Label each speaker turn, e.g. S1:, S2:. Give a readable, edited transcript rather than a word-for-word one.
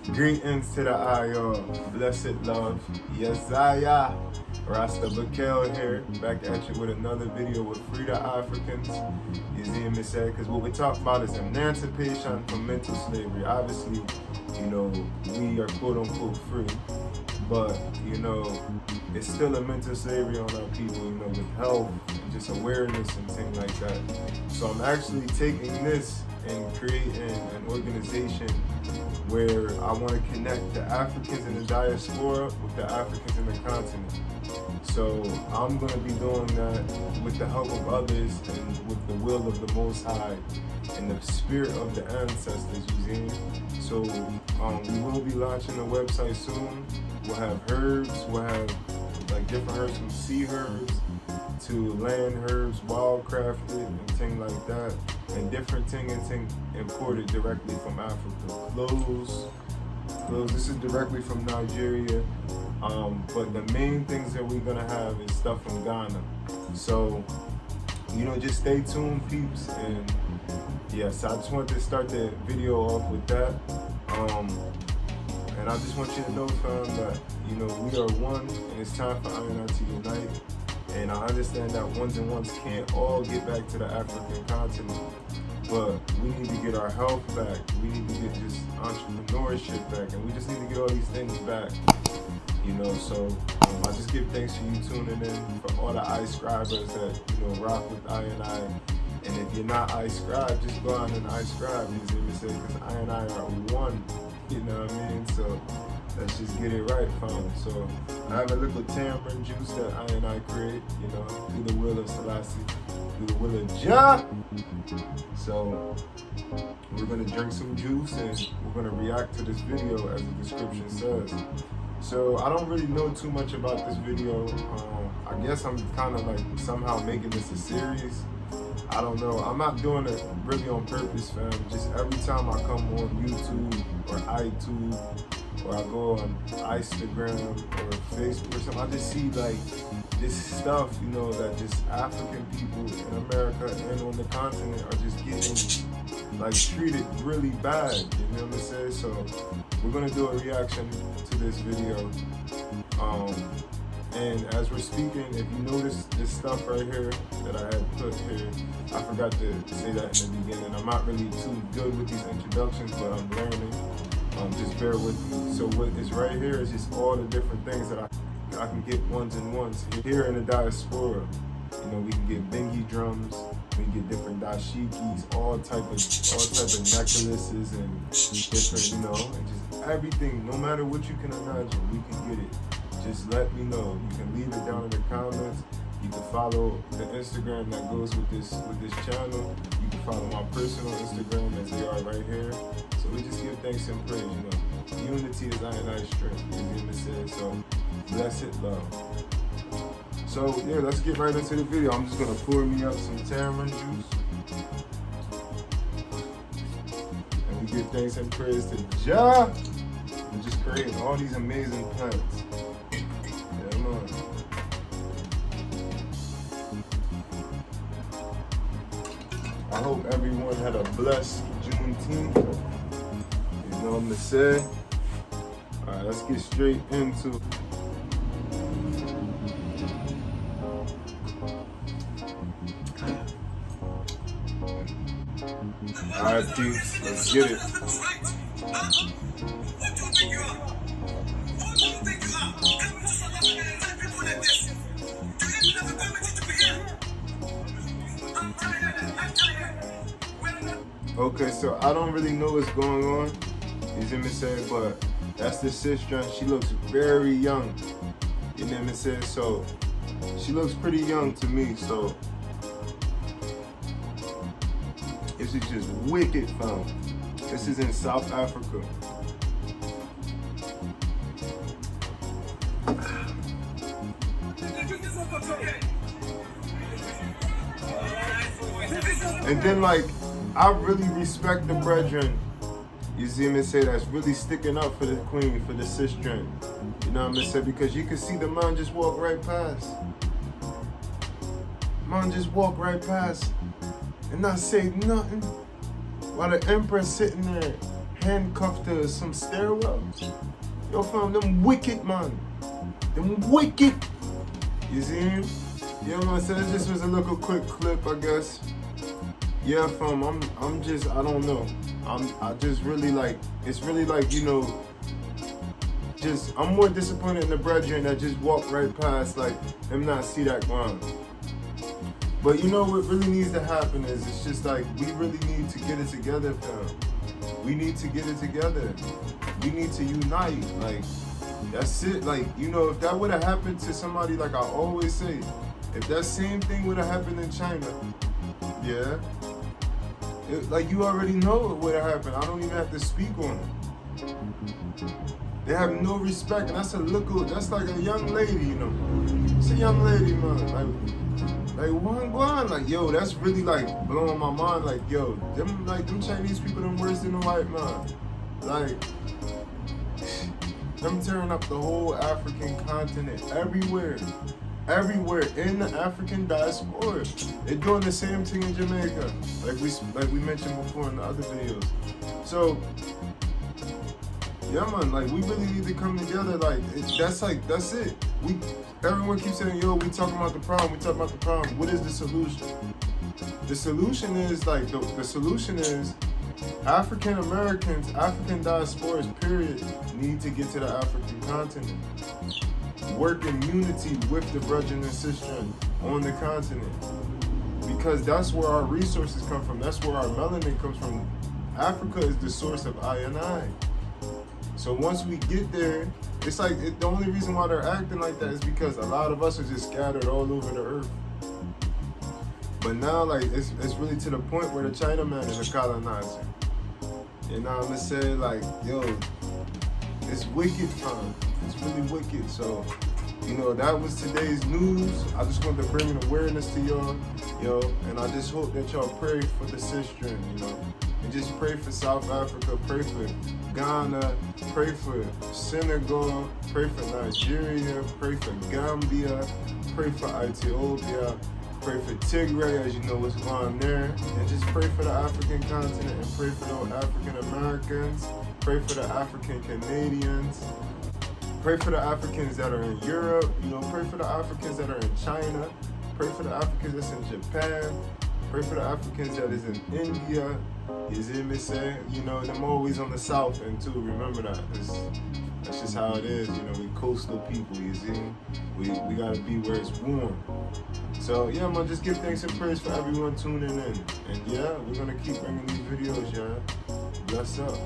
S1: Greetings to the IO, blessed love, Yesaya, Rasta Bakel here, back at you with another video with Free the Africans. You see me say, because what we talk about is emancipation from mental slavery. Obviously, we are quote unquote free, but it's still a mental slavery on our people, with health and just awareness and things like that. So I'm actually taking this and creating an organization where I want to connect the Africans in the diaspora with the Africans in the continent. So I'm going to be doing that with the help of others and with the will of the Most High and the spirit of the ancestors, you see. So we will be launching a website soon. We'll have herbs, we'll have like different herbs from sea herbs to land herbs, wildcrafted and things like that, and different thing imported directly from Africa. Clothes, this is directly from Nigeria, but the main things that we're gonna have is stuff from Ghana. So, just stay tuned, peeps, and yes, I just wanted to start the video off with that. And I just want you to know, fam, that, we are one, and it's time for I&I to unite. And I understand that ones and ones can't all get back to the African continent, but we need to get our health back. We need to get just entrepreneurship back, and we just need to get all these things back. So I just give thanks to you tuning in, for all the iScribers that rock with I&I. And if you're not iScribe, just go on and iScribe, because I&I are one. You know what I mean? So let's just get it right, fam. So I have a little tamarind juice that I create, through the will of Selassie, through the will of Jah. So we're gonna drink some juice and we're gonna react to this video as the description says. So I don't really know too much about this video. I guess I'm kind of like somehow making this a series. I don't know. I'm not doing it really on purpose, fam. Just every time I come on YouTube or iTunes or I go on Instagram or Facebook or something, I just see like this stuff, that just African people in America and on the continent are just getting like treated really bad. You know what I'm saying? So we're gonna do a reaction to this video. And as we're speaking, if you notice this stuff right here that I had put here, I forgot to say that in the beginning. I'm not really too good with these introductions, but I'm learning. Just bear with me. So what is right here is just all the different things that I can get ones and ones. Here in the diaspora, we can get bengi drums, we can get different dashikis, all type of necklaces and different, and just everything. No matter what you can imagine, we can get it. Just let me know. You can leave it down in the comments. You can follow the Instagram that goes with this channel. You can follow my personal Instagram as they are right here. So we just give thanks and praise, Unity is I&I strength, So blessed love. So yeah, let's get right into the video. I'm just gonna pour me up some tamarind juice. And we give thanks and praise to Jah for just creating all these amazing plants. I hope everyone had a blessed Juneteenth. You know what I'm gonna say? Alright, let's get straight into it. Alright, peeps, let's get it. Okay, so I don't really know what's going on, you see me saying, but that's the sister. She looks very young, you know what I'm saying? So she looks pretty young to me, so this is just wicked, fam. This is in South Africa. And then I really respect the brethren, you see me say, that's really sticking up for the queen, for the sister. You know what I'm saying? Because you can see the man just walk right past. Man just walk right past and not say nothing. While the empress sitting there handcuffed to some stairwell. Yo, fam, them wicked, man. Them wicked. You see him? Yeah, man, so this just was a little quick clip, I guess. Yeah, fam, I'm just, I don't know. I just really like, it's really like, you know, just, I'm more disappointed in the brethren that just walk right past, like, them not see that ground. But you know what really needs to happen is, it's just like, we really need to get it together, fam. We need to get it together. We need to unite, like, that's it. Like, you know, if that would have happened to somebody, like I always say, if that same thing would have happened in China, yeah, like you already know what would have happened. I don't even have to speak on it. They have no respect, and that's like a young lady, you know. It's a young lady, man. Like one, like yo, that's really like blowing my mind. Like yo, them Chinese people, them worse than the white man. Like them tearing up the whole African continent, everywhere in the African diaspora. They're doing the same thing in Jamaica, like we mentioned before in the other videos. So yeah, man, like we really need to come together. Like that's it. Everyone keeps saying, yo, we talking about the problem. What is the solution? The solution is like the solution is African Americans, African diasporas, period, need to get to the African continent. Work in unity with the brethren and sisters on the continent. Because that's where our resources come from. That's where our melanin comes from. Africa is the source of I. So once we get there, it's like the only reason why they're acting like that is because a lot of us are just scattered all over the earth. But now, like, it's really to the point where the Chinaman is a colonizer. You know what I'm gonna say? Like, yo, it's wicked, fam. It's really wicked. So, you know, that was today's news. I just wanted to bring an awareness to y'all, yo, and I just hope that y'all pray for the sister, you know, and just pray for South Africa, pray for Ghana, pray for Senegal, pray for Nigeria, pray for Gambia, pray for Ethiopia, pray for Tigray, as you know what's going on there, and just pray for the African continent and pray for the African Americans, pray for the African Canadians, pray for the Africans that are in Europe, you know, pray for the Africans that are in China, pray for the Africans that's in Japan, pray for the Africans that is in India. You see me saying? You know, them always on the south end too, remember that. That's just how it is, you know, we coastal people, you see? We gotta be where it's warm. So yeah, man, just give thanks and praise for everyone tuning in. And yeah, we're gonna keep bringing these videos, y'all. Bless up.